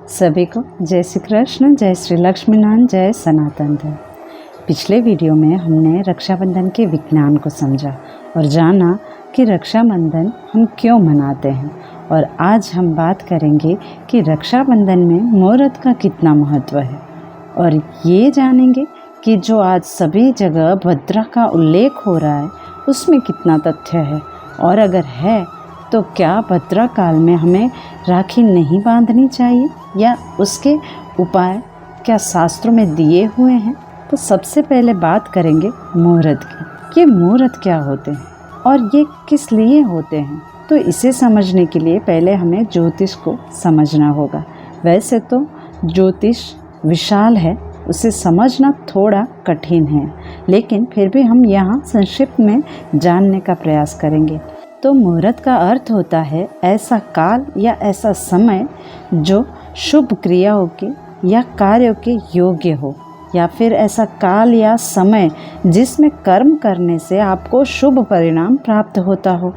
सभी को जय श्री कृष्ण, जय श्री लक्ष्मीनारायण, जय सनातन धर्म। पिछले वीडियो में हमने रक्षाबंधन के विज्ञान को समझा और जाना कि रक्षाबंधन हम क्यों मनाते हैं। और आज हम बात करेंगे कि रक्षाबंधन में मुहूर्त का कितना महत्व है और ये जानेंगे कि जो आज सभी जगह भद्रा का उल्लेख हो रहा है उसमें कितना तथ्य है, और अगर है तो क्या भद्रा काल में हमें राखी नहीं बांधनी चाहिए या उसके उपाय क्या शास्त्रों में दिए हुए हैं। तो सबसे पहले बात करेंगे मुहूर्त की। ये मुहूर्त क्या होते हैं और ये किस लिए होते हैं। तो इसे समझने के लिए पहले हमें ज्योतिष को समझना होगा। वैसे तो ज्योतिष विशाल है, उसे समझना थोड़ा कठिन है, लेकिन फिर भी हम यहाँ संक्षिप्त में जानने का प्रयास करेंगे। तो मुहूर्त का अर्थ होता है ऐसा काल या ऐसा समय जो शुभ क्रियाओं के या कार्यों के योग्य हो, या फिर ऐसा काल या समय जिसमें कर्म करने से आपको शुभ परिणाम प्राप्त होता हो,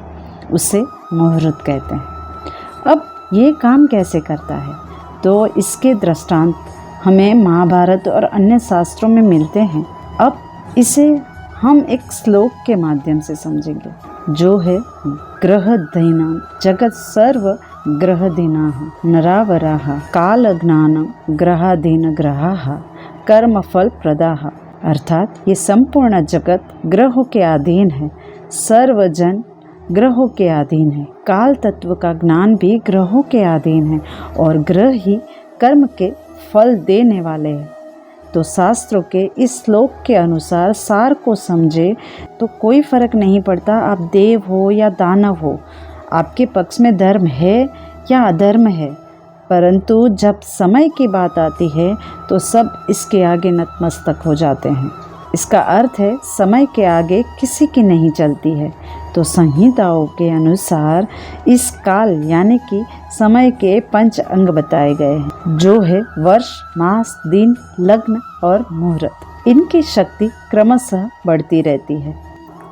उसे मुहूर्त कहते हैं। अब ये काम कैसे करता है, तो इसके दृष्टांत हमें महाभारत और अन्य शास्त्रों में मिलते हैं। अब इसे हम एक श्लोक के माध्यम से समझेंगे, जो है ग्रहधीनां जगत सर्व ग्रहधीनाः नरावराः कालज्ञानं ग्रहाधीन ग्रहाः कर्म फल प्रदाः। अर्थात ये संपूर्ण जगत ग्रहों के अधीन है, सर्वजन ग्रहों के अधीन है, काल तत्व का ज्ञान भी ग्रहों के अधीन है और ग्रह ही कर्म के फल देने वाले हैं। तो शास्त्रों के इस श्लोक के अनुसार सार को समझे तो कोई फर्क नहीं पड़ता आप देव हो या दानव हो, आपके पक्ष में धर्म है या अधर्म है, परंतु जब समय की बात आती है तो सब इसके आगे नतमस्तक हो जाते हैं। इसका अर्थ है समय के आगे किसी की नहीं चलती है। तो संहिताओं के अनुसार इस काल यानी कि समय के 5 अंग बताए गए हैं, जो है वर्ष, मास, दिन, लग्न और मुहूर्त। इनकी शक्ति क्रमशः बढ़ती रहती है।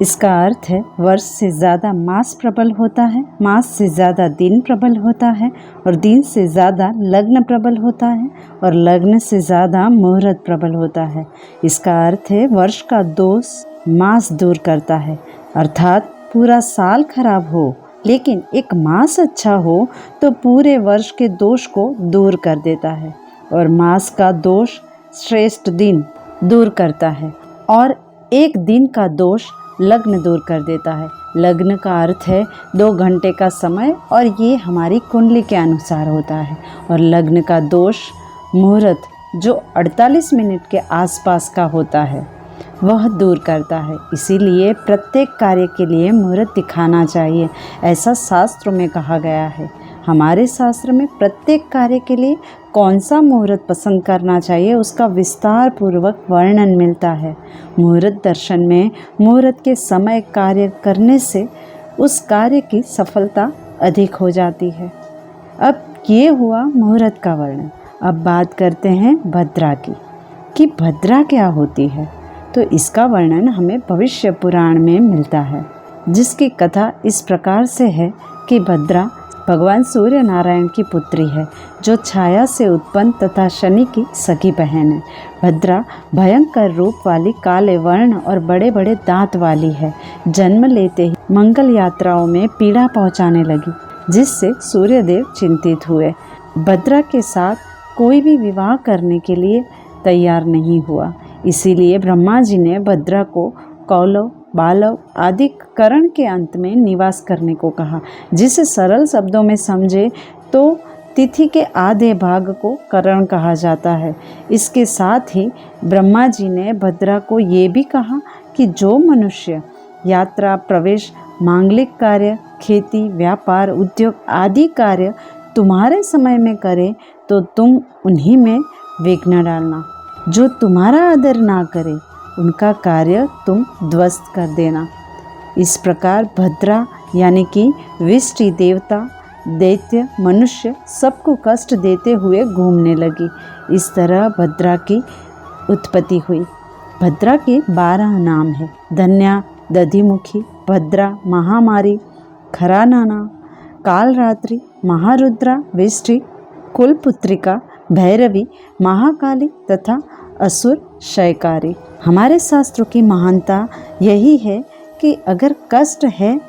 इसका अर्थ है वर्ष से ज़्यादा मास प्रबल होता है, मास से ज़्यादा दिन प्रबल होता है और दिन से ज़्यादा लग्न प्रबल होता है और लग्न से ज़्यादा मुहूर्त प्रबल होता है। इसका अर्थ है वर्ष का दोष मास दूर करता है, अर्थात पूरा साल खराब हो लेकिन एक मास अच्छा हो तो पूरे वर्ष के दोष को दूर कर देता है, और मास का दोष श्रेष्ठ दिन दूर करता है और एक दिन का दोष लग्न दूर कर देता है। लग्न का अर्थ है 2 घंटे का समय और ये हमारी कुंडली के अनुसार होता है, और लग्न का दोष मुहूर्त जो 48 मिनट के आसपास का होता है वह दूर करता है। इसीलिए प्रत्येक कार्य के लिए मुहूर्त दिखाना चाहिए, ऐसा शास्त्रों में कहा गया है। हमारे शास्त्र में प्रत्येक कार्य के लिए कौन सा मुहूर्त पसंद करना चाहिए उसका विस्तार पूर्वक वर्णन मिलता है। मुहूर्त दर्शन में मुहूर्त के समय कार्य करने से उस कार्य की सफलता अधिक हो जाती है। अब ये हुआ मुहूर्त का वर्णन। अब बात करते हैं भद्रा की कि भद्रा क्या होती है। तो इसका वर्णन हमें भविष्य पुराण में मिलता है, जिसकी कथा इस प्रकार से है कि भद्रा भगवान सूर्य नारायण की पुत्री है, जो छाया से उत्पन्न तथा शनि की सगी बहन है। भद्रा भयंकर रूप वाली, काले वर्ण और बड़े बड़े दांत वाली है। जन्म लेते ही मंगल यात्राओं में पीड़ा पहुंचाने लगी, जिससे सूर्यदेव चिंतित हुए। भद्रा के साथ कोई भी विवाह करने के लिए तैयार नहीं हुआ, इसीलिए ब्रह्मा जी ने भद्रा को कौलव, बालव आदि करण के अंत में निवास करने को कहा। जिसे सरल शब्दों में समझे तो तिथि के आधे भाग को करण कहा जाता है। इसके साथ ही ब्रह्मा जी ने भद्रा को ये भी कहा कि जो मनुष्य यात्रा, प्रवेश, मांगलिक कार्य, खेती, व्यापार, उद्योग आदि कार्य तुम्हारे समय में करे तो तुम उन्हीं में विघ्न डालना। जो तुम्हारा आदर ना करे उनका कार्य तुम ध्वस्त कर देना। इस प्रकार भद्रा यानी कि विष्टि देवता, दैत्य, मनुष्य सबको कष्ट देते हुए घूमने लगी। इस तरह भद्रा की उत्पत्ति हुई। भद्रा के 12 नाम हैं: धन्या, दधिमुखी, भद्रा, महामारी, खरानाना, कालरात्रि, महारुद्रा, विष्टि कुलपुत्रिका, भैरवी, महाकाली तथा असुर क्षयकारी। हमारे शास्त्रों की महानता यही है कि अगर कष्ट है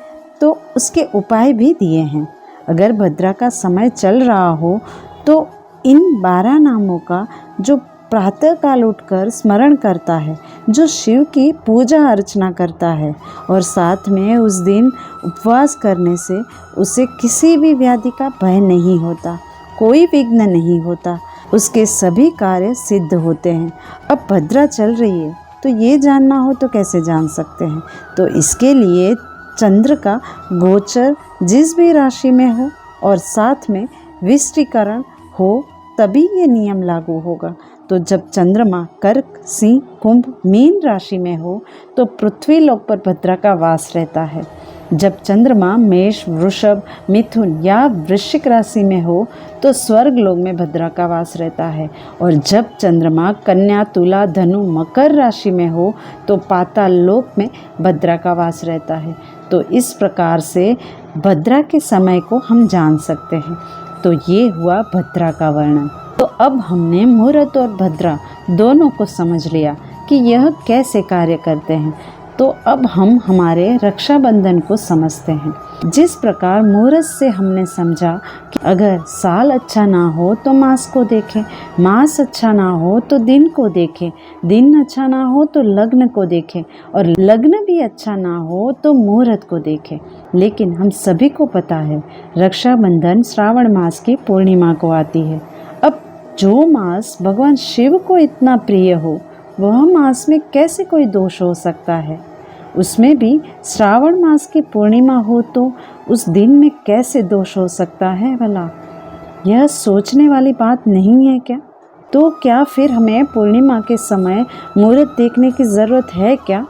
तो उसके उपाय भी दिए हैं। अगर भद्रा का समय चल रहा हो तो इन 12 नामों का जो प्रातःकाल उठकर स्मरण करता है, जो शिव की पूजा अर्चना करता है और साथ में उस दिन उपवास करने से उसे किसी भी व्याधि का भय नहीं होता, कोई विघ्न नहीं होता, उसके सभी कार्य सिद्ध होते हैं। अब भद्रा चल रही है तो ये जानना हो तो कैसे जान सकते हैं? तो इसके लिए चंद्र का गोचर जिस भी राशि में हो और साथ में विष्टिकरण हो तभी ये नियम लागू होगा। तो जब चंद्रमा कर्क, सिंह, कुंभ, मीन राशि में हो तो पृथ्वी लोक पर भद्रा का वास रहता है। जब चंद्रमा मेष, वृषभ, मिथुन या वृश्चिक राशि में हो तो स्वर्ग लोक में भद्रा का वास रहता है। और जब चंद्रमा कन्या, तुला, धनु, मकर राशि में हो तो पाताल लोक में भद्रा का वास रहता है। तो इस प्रकार से भद्रा के समय को हम जान सकते हैं। तो ये हुआ भद्रा का वर्णन। तो अब हमने मुहूर्त और भद्रा दोनों को समझ लिया कि यह कैसे कार्य करते हैं। तो अब हम हमारे रक्षाबंधन को समझते हैं। जिस प्रकार मुहूर्त से हमने समझा कि अगर साल अच्छा ना हो तो मास को देखें, मास अच्छा ना हो तो दिन को देखें, दिन अच्छा ना हो तो लग्न को देखें और लग्न भी अच्छा ना हो तो मुहूर्त को देखें। लेकिन हम सभी को पता है रक्षाबंधन श्रावण मास की पूर्णिमा को आती है। अब जो मास भगवान शिव को इतना प्रिय हो वह मास में कैसे कोई दोष हो सकता है? उसमें भी श्रावण मास की पूर्णिमा हो तो उस दिन में कैसे दोष हो सकता है भला? यह सोचने वाली बात नहीं है क्या? तो क्या फिर हमें पूर्णिमा के समय मुहूर्त देखने की ज़रूरत है क्या?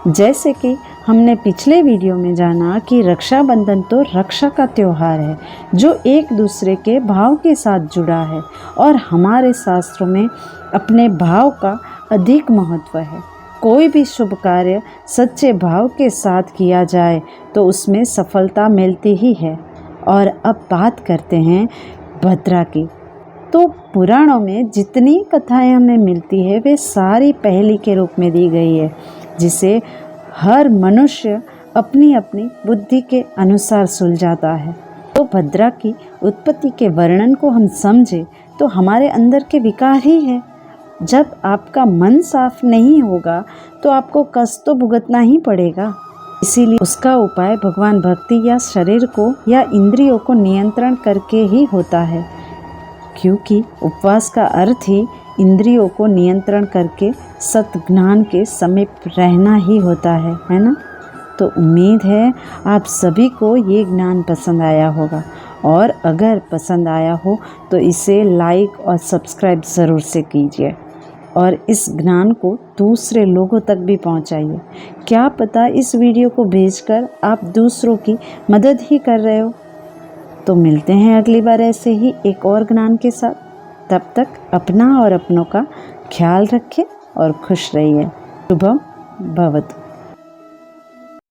जैसे कि हमने पिछले वीडियो में जाना कि रक्षाबंधन तो रक्षा का त्यौहार है जो एक दूसरे के भाव के साथ जुड़ा है और हमारे शास्त्रों में अपने भाव का अधिक महत्व है। कोई भी शुभ कार्य सच्चे भाव के साथ किया जाए तो उसमें सफलता मिलती ही है। और अब बात करते हैं भद्रा की। तो पुराणों में जितनी कथाएं हमें मिलती है वे सारी पहेली के रूप में दी गई है, जिसे हर मनुष्य अपनी अपनी बुद्धि के अनुसार सुलझाता है। तो भद्रा की उत्पत्ति के वर्णन को हम समझे तो हमारे अंदर के विकार ही है। जब आपका मन साफ नहीं होगा तो आपको कष्ट तो भुगतना ही पड़ेगा। इसीलिए उसका उपाय भगवान भक्ति या शरीर को या इंद्रियों को नियंत्रण करके ही होता है, क्योंकि उपवास का अर्थ ही इंद्रियों को नियंत्रण करके सतज्ञान के समीप रहना ही होता है ना। तो उम्मीद है आप सभी को ये ज्ञान पसंद आया होगा और अगर पसंद आया हो तो इसे लाइक और सब्सक्राइब ज़रूर से कीजिए और इस ज्ञान को दूसरे लोगों तक भी पहुंचाइए। क्या पता इस वीडियो को भेजकर आप दूसरों की मदद ही कर रहे हो। तो मिलते हैं अगली बार ऐसे ही एक और ज्ञान के साथ। तब तक अपना और अपनों का ख्याल रखें और खुश रहिए। शुभम भवतु।